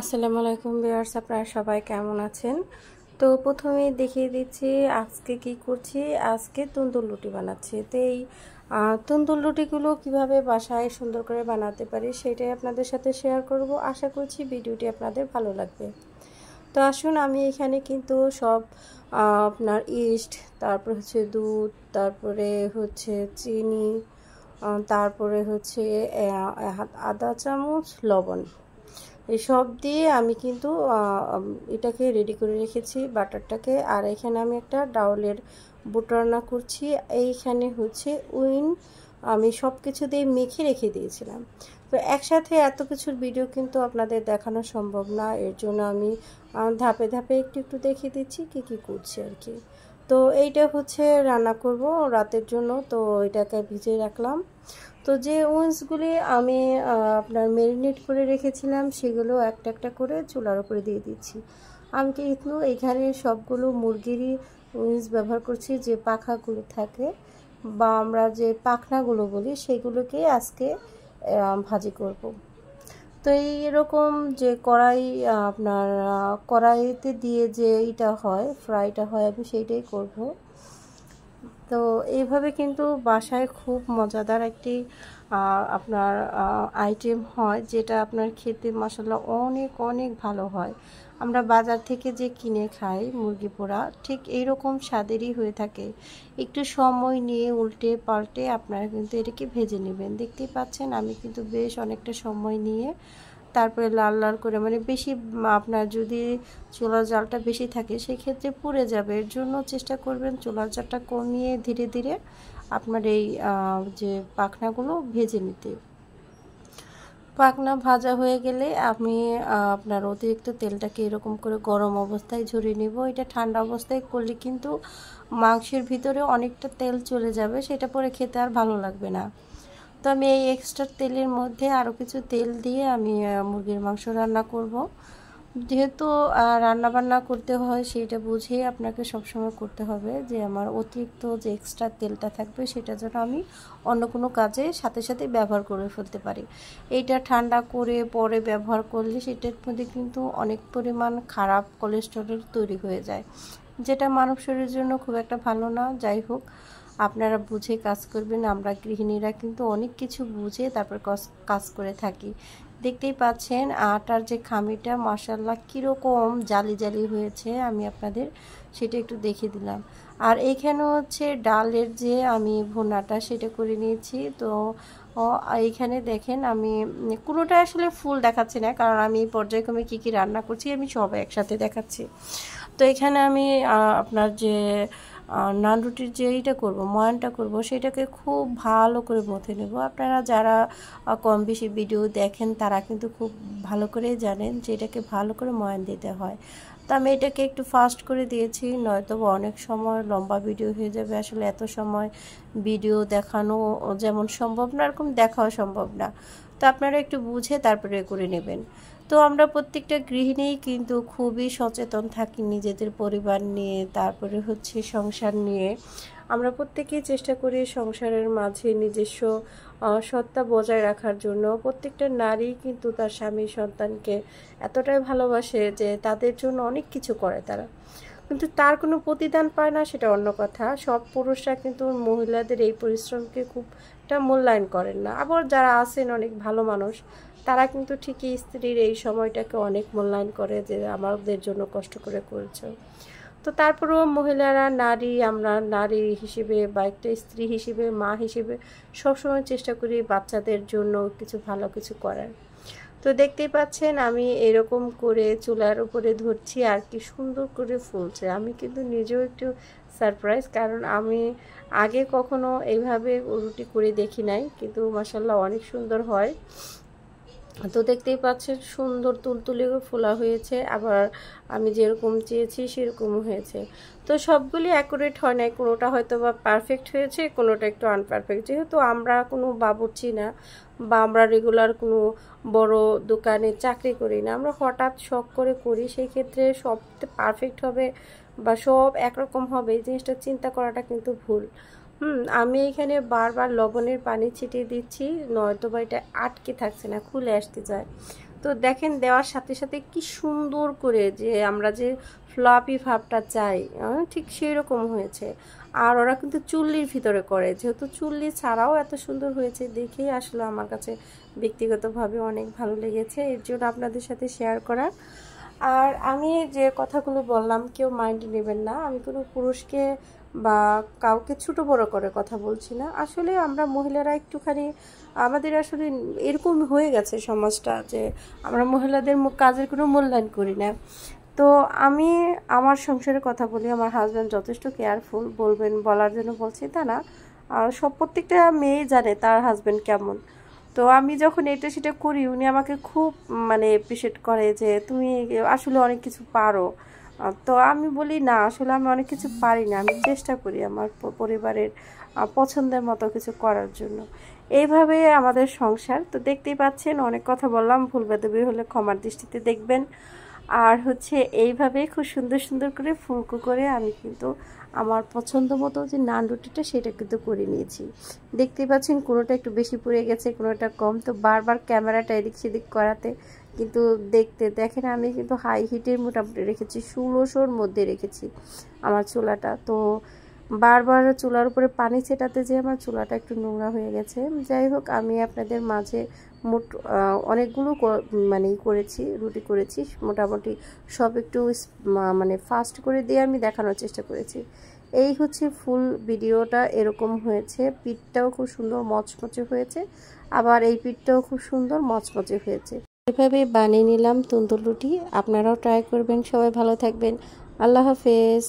আসসালামু আলাইকুম ভিউয়ার্স, আপনারা সবাই কেমন আছেন? তো প্রথমেই দেখিয়ে দিচ্ছি আজকে কি করছি। আজকে তন্দুর রুটি বানাচ্ছি। তো এই তন্দুর রুটিগুলো কীভাবে বাসায় সুন্দর করে বানাতে পারি সেটাই আপনাদের সাথে শেয়ার করব। আশা করছি ভিডিওটি আপনাদের ভালো লাগবে। তো আসুন, আমি এখানে কিন্তু সব আপনার ইস্ট, তারপর হচ্ছে দুধ, তারপরে হচ্ছে চিনি, তারপরে হচ্ছে আধা চামচ লবণ, এসব দিয়ে আমি কিন্তু এটাকে রেডি করে রেখেছি বাটারটাকে। আর এখানে আমি একটা ডাউলের বুট রান্না করছি। এইখানে হচ্ছে উইন আমি সব কিছু দিয়ে মেখে রেখে দিয়েছিলাম। তো একসাথে এত কিছুর ভিডিও কিন্তু আপনাদের দেখানো সম্ভব না, এর জন্য আমি ধাপে ধাপে একটু একটু দেখিয়ে দিচ্ছি কি কি করছি আর কি। তো এইটা হচ্ছে রান্না করব রাতের জন্য, তো এটাকে ভিজিয়ে রাখলাম। তো যে উইংসগুলি আমি আপনার ম্যারিনেট করে রেখেছিলাম সেগুলো একটা একটা করে চুলার উপরে দিয়ে দিচ্ছি। আমি কিন্তু এখানে সবগুলো মুরগিরই উইংস ব্যবহার করছি, যে পাখাগুলো থাকে বা আমরা যে পাখনাগুলো বলি সেগুলোকে আজকে ভাজি করব। তো এইরকম যে কড়াই আপনার কড়াইতে দিয়ে যে এটা হয় ফ্রাইটা হয়, আমি সেইটাই করব। তো এইভাবে কিন্তু বাসায় খুব মজাদার একটি আপনার আইটেম হয়, যেটা আপনার খেতে মাশাআল্লাহ অনেক অনেক ভালো হয়। আমরা বাজার থেকে যে কিনে খাই মুরগি পোড়া, ঠিক এইরকম স্বাদেরই হয়ে থাকে। একটু সময় নিয়ে উল্টে পাল্টে আপনারা কিন্তু এটাকে ভেজে নেবেন। দেখতেই পাচ্ছেন আমি কিন্তু বেশ অনেকটা সময় নিয়ে তারপরে লাল লাল করে, মানে বেশি আপনার যদি চুলার জালটা বেশি থাকে সেক্ষেত্রে পুড়ে যাবে, এর জন্য চেষ্টা করবেন চুলার জালটা কমিয়ে ধীরে ধীরে আপনার এই যে পাখনাগুলো ভেজে নিতে। পাখনা ভাজা হয়ে গেলে আমি আপনার অতিরিক্ত তেলটাকে এরকম করে গরম অবস্থায় ঝরিয়ে নেব। এটা ঠান্ডা অবস্থায় করলে কিন্তু মাংসের ভিতরে অনেকটা তেল চলে যাবে, সেটা পরে খেতে আর ভালো লাগবে না। তো আমি এই এক্সট্রা তেলের মধ্যে আরও কিছু তেল দিয়ে আমি মুরগির মাংস রান্না করব। যেহেতু রান্নাবান্না করতে হয় সেটা বুঝে আপনাকে সবসময় করতে হবে, যে আমার অতিরিক্ত যে এক্সট্রা তেলটা থাকবে সেটা যেন আমি অন্য কোনো কাজে সাথে সাথে ব্যবহার করে ফেলতে পারি। এইটা ঠান্ডা করে পরে ব্যবহার করলে সেটার মধ্যে কিন্তু অনেক পরিমাণ খারাপ কোলেস্টেরল তৈরি হয়ে যায়, যেটা মানব শরীরের জন্য খুব একটা ভালো না। যাই হোক, আপনারা বুঝে কাজ করবেন। আমরা গৃহিণীরা কিন্তু অনেক কিছু বুঝে তারপর কাজ করে থাকি। দেখতেই পাচ্ছেন আটার যে খামিটা মাশাআল্লাহ কীরকম জালি জালি হয়েছে, আমি আপনাদের সেটা একটু দেখিয়ে দিলাম। আর এইখানে হচ্ছে ডালের যে আমি ভুনাটা সেটা করে নিয়েছি। তো এইখানে দেখেন আমি কোনোটা আসলে ফুল দেখাচ্ছি না, কারণ আমি পর্যায়ক্রমে কী কী রান্না করছি আমি সব একসাথে দেখাচ্ছি। তো এখানে আমি আপনার যে নান রুটির যে এইটা করবো, ময়ানটা করব, সেটাকে খুব ভালো করে মথে নেব। আপনারা যারা কম বেশি ভিডিও দেখেন তারা কিন্তু খুব ভালো করে জানেন যে এটাকে ভালো করে ময়ান দিতে হয়। তো আমি এটাকে একটু ফাস্ট করে দিয়েছি, নয়তো অনেক সময় লম্বা ভিডিও হয়ে যাবে। আসলে এত সময় ভিডিও দেখানো যেমন সম্ভব না, এরকম দেখাও সম্ভব না। তো আপনারা একটু বুঝে তারপরে করে নেবেন। তো আমরা প্রত্যেকটা গৃহিণীই কিন্তু খুবই সচেতন থাকি নিজেদের পরিবার নিয়ে, তারপরে হচ্ছে সংসার নিয়ে। আমরা প্রত্যেকেই চেষ্টা করি সংসারের মাঝে নিজস্ব সত্তা বজায় রাখার জন্য। প্রত্যেকটা নারী কিন্তু তার স্বামী সন্তানকে এতটাই ভালোবাসে যে তাদের জন্য অনেক কিছু করে তারা, কিন্তু তার কোনো প্রতিদান পায় না, সেটা অন্য কথা। সব পুরুষরা কিন্তু মহিলাদের এই পরিশ্রমকে খুবটা মূল্যায়ন করেন না। আবার যারা আছেন অনেক ভালো মানুষ, তারা কিন্তু ঠিকই স্ত্রীর এই সময়টাকে অনেক মূল্যায়ন করে, যে আমাদের জন্য কষ্ট করে করেছে। তো তারপরেও মহিলারা নারী, আমরা নারী হিসেবে বা একটা স্ত্রী হিসেবে, মা হিসেবে সবসময় চেষ্টা করি বাচ্চাদের জন্য কিছু ভালো কিছু করার। তো দেখতেই পাচ্ছেন আমি এরকম করে চুলার উপরে ধরছি আর কি সুন্দর করে ফুলছে। আমি কিন্তু নিজেও একটু সারপ্রাইজ, কারণ আমি আগে কখনো এইভাবে রুটি করে দেখি নাই, কিন্তু মাশাআল্লাহ অনেক সুন্দর হয়। তো দেখতেই পাচ্ছেন সুন্দর তুলতুলে ফোলা হয়েছে, আবার আমি যেরকম চেয়েছি সেরকমও হয়েছে। তো সবগুলি অ্যাকুরেট হয় না, কোনোটা হয়তো বা পারফেক্ট হয়েছে, কোনোটা একটু আনপারফেক্ট। যেহেতু আমরা কোনো বাবুর্চি না বা আমরা রেগুলার কোনো বড় দোকানে চাকরি করি না, আমরা হঠাৎ শখ করে করি, সেই ক্ষেত্রে সব পারফেক্ট হবে বা সব একরকম হবে এই জিনিসটা চিন্তা করাটা কিন্তু ভুল। আমি এখানে বারবার লবণের পানি ছিটিয়ে দিচ্ছি, নয়তো বা এটা আটকে থাকছে না, খুলে আসতে যায়। তো দেখেন দেওয়ার সাথে সাথে কি সুন্দর করে যে আমরা যে ফ্লাপি ভাবটা চাই ঠিক সেই রকম হয়েছে। আর ওরা কিন্তু চুল্লির ভিতরে করে, যেহেতু চুল্লি ছাড়াও এত সুন্দর হয়েছে দেখেই আসলে আমার কাছে ব্যক্তিগতভাবে অনেক ভালো লেগেছে, এর জন্য আপনাদের সাথে শেয়ার করা। আর আমি যে কথাগুলো বললাম কেউ মাইন্ড নেবেন না, আমি কোনো পুরুষকে বা কাউকে ছোট বড় করে কথা বলছি না। আসলে আমরা মহিলারা একটুখানি আমাদের আসলে এরকম হয়ে গেছে সমাজটা যে আমরা মহিলাদের কাজের কোনো মূল্যায়ন করি না। তো আমি আমার সংসারের কথা বলি, আমার হাজব্যান্ড যথেষ্ট কেয়ারফুল, বলবেন বলার জন্য বলছি তা না, প্রত্যেকটা মেয়ে জানে তার হাজব্যান্ড কেমন। তো আমি যখন এটা সেটা করি উনি আমাকে খুব মানে অ্যাপ্রিশিয়েট করে যে তুমি আসলে অনেক কিছু পারো। তো আমি বলি না, আসলে আমি অনেক কিছু পারি না, আমি চেষ্টা করি আমার পরিবারের পছন্দের মতো কিছু করার জন্য। এইভাবে আমাদের সংসার। তো দেখতেই পাচ্ছেন অনেক কথা বললাম, ভুল বেদবি হলে ক্ষমার দৃষ্টিতে দেখবেন। আর হচ্ছে এইভাবেই খুব সুন্দর সুন্দর করে ফুলকো করে আমি কিন্তু আমার পছন্দ মতো যে নান রুটিটা সেটা কিন্তু করে নিয়েছি। দেখতেই পাচ্ছেন কোনোটা একটু বেশি পুড়ে গেছে, কোনোটা কম। তো বারবার ক্যামেরাটা এদিক সেদিক করাতে কিন্তু দেখেন আমি কিন্তু হাই হিটের মোটামুটি রেখেছি, 1600-র মধ্যে রেখেছি আমার চুলাটা। তো বারবার চুলার উপরে পানি ছেটাতে যে আমার চুলাটা একটু নোংরা হয়ে গেছে। যাই হোক, আমি আপনাদের মাঝে মোট অনেকগুলো মানে করেছি, রুটি করেছি, মোটামুটি সব একটু মানে ফাস্ট করে দিয়ে আমি দেখানোর চেষ্টা করেছি। এই হচ্ছে ফুল ভিডিওটা এরকম হয়েছে। পিঠটাও খুব সুন্দর মচমচে হয়েছে, আবার এই পিঠটাও খুব সুন্দর মচমচে হয়েছে। এভাবে বানিয়ে নিলাম তন্দুর রুটি, আপনারাও ট্রাই করবেন। সবাই ভালো থাকবেন, আল্লাহ হাফেজ।